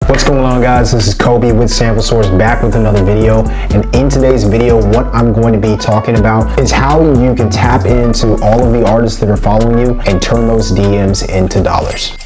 What's going on, guys? This is Kobe with Sample Source, back with another video. And in today's video, what I'm going to be talking about is how you can tap into all of the artists that are following you and turn those DMs into dollars.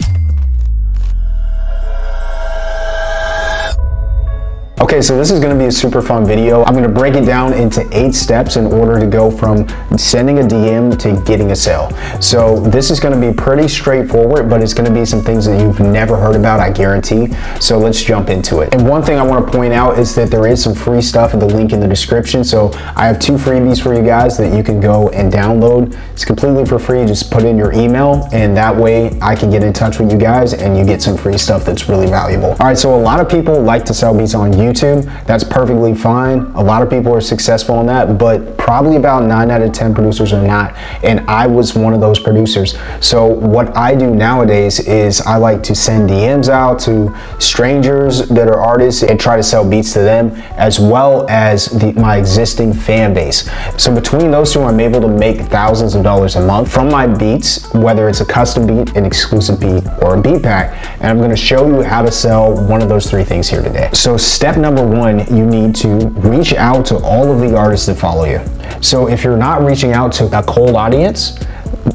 Okay, so this is going to be a super fun video. I'm going to break it down into 8 steps in order to go from sending a DM to getting a sale. So this is going to be pretty straightforward, but it's going to be some things that you've never heard about, I guarantee. So let's jump into it. And one thing I want to point out is that there is some free stuff in the link in the description. So I have 2 freebies for you guys that you can go and download. It's completely for free. Just put in your email, and that way I can get in touch with you guys and you get some free stuff that's really valuable. All right, so a lot of people like to sell beats on YouTube. That's perfectly fine. A lot of people are successful on that, but probably about 9 out of 10 producers are not, and I was one of those producers. So what I do nowadays is I like to send DMs out to strangers that are artists and try to sell beats to them, as well as my existing fan base. So between those two, I'm able to make thousands of dollars a month from my beats, whether it's a custom beat, an exclusive beat, or a beat pack. And I'm going to show you how to sell one of those 3 things here today. So step number 1, you need to reach out to all of the artists that follow you. So if you're not reaching out to a cold audience,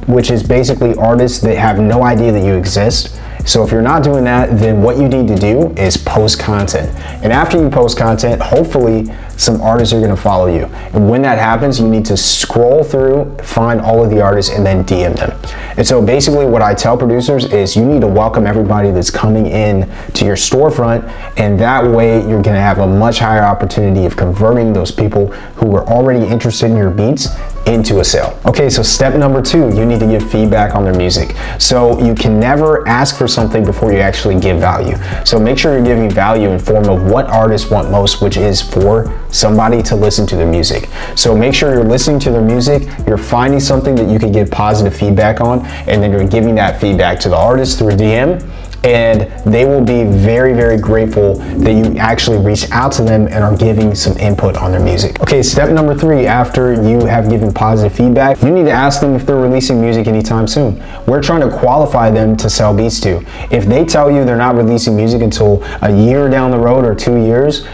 which is basically artists that have no idea that you exist, so if you're not doing that, then what you need to do is post content. And after you post content, hopefully some artists are going to follow you. And when that happens, you need to scroll through, find all of the artists, and then DM them. And so basically what I tell producers is you need to welcome everybody that's coming in to your storefront, and that way you're going to have a much higher opportunity of converting those people who were already interested in your beats into a sale. Okay, so step number 2, you need to give feedback on their music. So you can never ask for something before you actually give value. So make sure you're giving value in form of what artists want most, which is for somebody to listen to their music. So make sure you're listening to their music, you're finding something that you can give positive feedback on, and then you're giving that feedback to the artist through a DM. And they will be very, very grateful that you actually reached out to them and are giving some input on their music. Okay, step number 3, after you have given positive feedback, you need to ask them if they're releasing music anytime soon. We're trying to qualify them to sell beats to. If they tell you they're not releasing music until a year down the road or 2 years,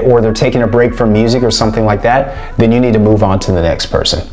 or they're taking a break from music or something like that, then you need to move on to the next person.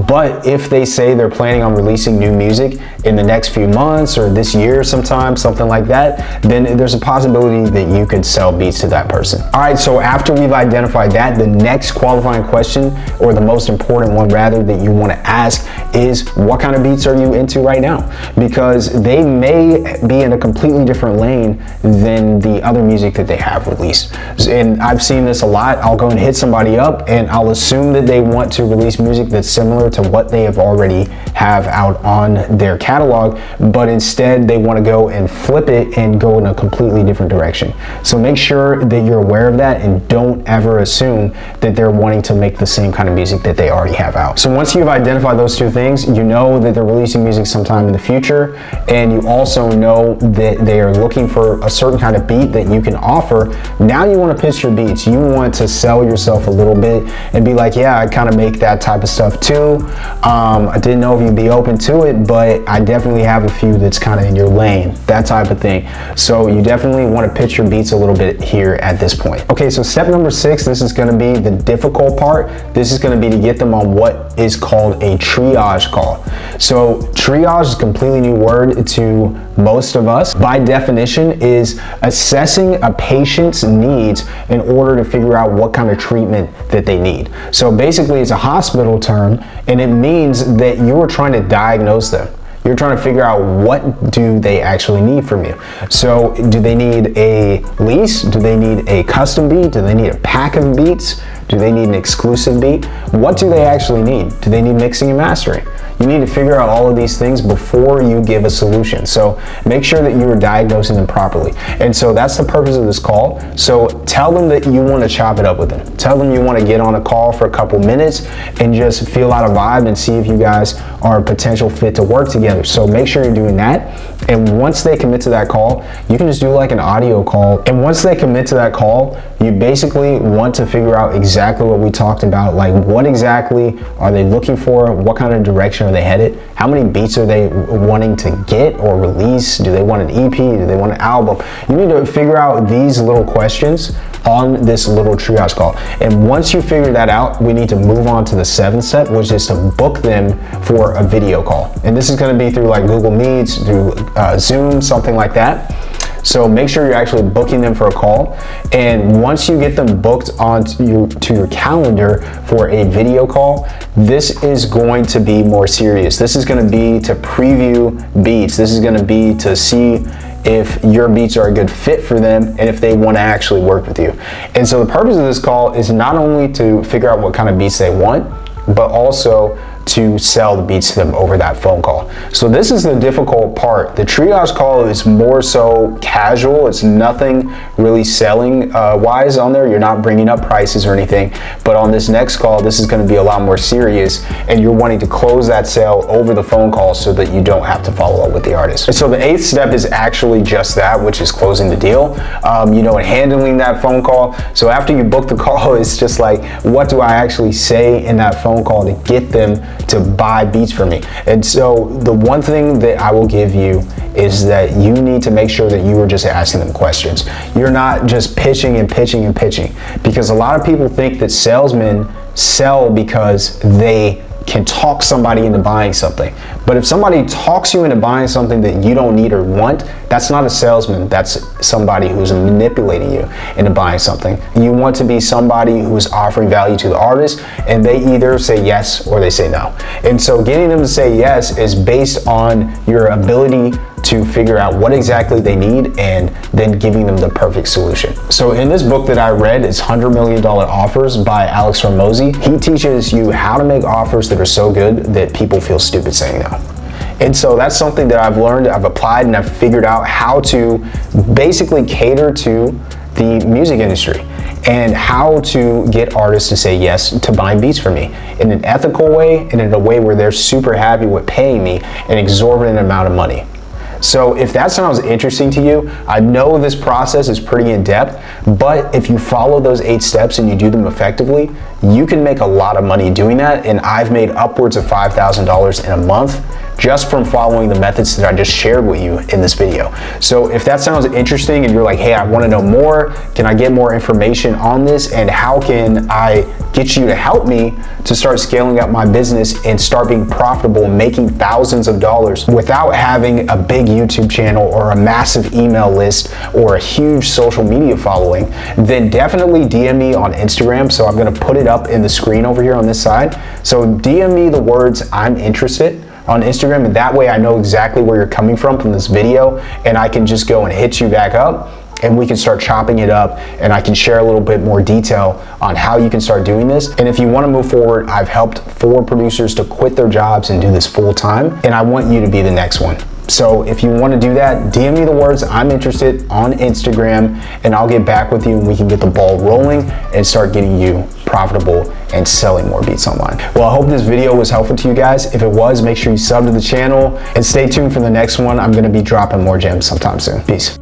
But if they say they're planning on releasing new music in the next few months or this year sometime, something like that, then there's a possibility that you could sell beats to that person. All right, so after we've identified that, the next qualifying question, or the most important one rather, that you want to ask is, what kind of beats are you into right now? Because they may be in a completely different lane than the other music that they have released. And I've seen this a lot. I'll go and hit somebody up and I'll assume that they want to release music that's similar to what they have already have out on their catalog, but instead they want to go and flip it and go in a completely different direction. So make sure that you're aware of that and don't ever assume that they're wanting to make the same kind of music that they already have out. So once you've identified those 2 things, you know that they're releasing music sometime in the future, and you also know that they are looking for a certain kind of beat that you can offer. Now you want to pitch your beats. You want to sell yourself a little bit and be like, yeah, I kind of make that type of stuff too. I didn't know if you'd be open to it, but I definitely have a few that's kind of in your lane, that type of thing. So you definitely want to pitch your beats a little bit here at this point. Okay, so step number 6, this is going to be the difficult part. This is going to be to get them on what is called a triage call. So triage is a completely new word to most of us. By definition, is assessing a patient's needs in order to figure out what kind of treatment that they need. So basically it's a hospital term, and it means that you're trying to diagnose them. You're trying to figure out what do they actually need from you. So do they need a lease? Do they need a custom beat? Do they need a pack of beats? Do they need an exclusive beat? What do they actually need? Do they need mixing and mastering? You need to figure out all of these things before you give a solution. So make sure that you are diagnosing them properly. And so that's the purpose of this call. So tell them that you want to chop it up with them. Tell them you want to get on a call for a couple minutes and just feel out a vibe and see if you guys are a potential fit to work together. So make sure you're doing that. And once they commit to that call, you can just do like an audio call. And once they commit to that call, you basically want to figure out exactly exactly what we talked about. Like, what exactly are they looking for? What kind of direction are they headed? How many beats are they wanting to get or release? Do they want an EP? Do they want an album? You need to figure out these little questions on this little triage call. And once you figure that out, we need to move on to the 7th step, which is to book them for a video call. And this is going to be through like Google Meets, through Zoom, something like that. So make sure you're actually booking them for a call. And once you get them booked onto your calendar for a video call, this is going to be more serious. This is going to be to preview beats. This is going to be to see if your beats are a good fit for them and if they want to actually work with you. And so the purpose of this call is not only to figure out what kind of beats they want, but also to sell the beats to them over that phone call. So this is the difficult part. The triage call is more so casual. It's nothing really selling wise on there. You're not bringing up prices or anything. But on this next call, this is going to be a lot more serious, and you're wanting to close that sale over the phone call so that you don't have to follow up with the artist. And so the 8th step is actually just that, which is closing the deal, and handling that phone call. So after you book the call, it's just like, what do I actually say in that phone call to get them to buy beats from me? And so the one thing that I will give you is that you need to make sure that you are just asking them questions. You're not just pitching and pitching and pitching, because a lot of people think that salesmen sell because they can talk somebody into buying something. But if somebody talks you into buying something that you don't need or want, that's not a salesman. That's somebody who's manipulating you into buying something. You want to be somebody who's offering value to the artist, and they either say yes or they say no. And so getting them to say yes is based on your ability to figure out what exactly they need and then giving them the perfect solution. So in this book that I read, it's $100 Million Offers by Alex Hormozi. He teaches you how to make offers that are so good that people feel stupid saying no. And so that's something that I've learned, I've applied, and I've figured out how to basically cater to the music industry and how to get artists to say yes to buying beats from me in an ethical way and in a way where they're super happy with paying me an exorbitant amount of money. So if that sounds interesting to you, I know this process is pretty in-depth, but if you follow those 8 steps and you do them effectively, you can make a lot of money doing that. And I've made upwards of $5,000 in a month just from following the methods that I just shared with you in this video. So if that sounds interesting and you're like, hey, I want to know more, can I get more information on this, and how can I get you to help me to start scaling up my business and start being profitable, making thousands of dollars without having a big YouTube channel or a massive email list or a huge social media following, then definitely DM me on Instagram. So I'm going to put it up in the screen over here on this side. So DM me the words "I'm interested" on Instagram, and that way I know exactly where you're coming from this video, and I can just go and hit you back up and we can start chopping it up, and I can share a little bit more detail on how you can start doing this. And if you want to move forward, I've helped 4 producers to quit their jobs and do this full time, and I want you to be the next one. So if you want to do that, DM me the words "I'm interested" on Instagram, and I'll get back with you and we can get the ball rolling and start getting you profitable and selling more beats online. Well, I hope this video was helpful to you guys. If it was, make sure you sub to the channel and stay tuned for the next one. I'm going to be dropping more gems sometime soon. Peace.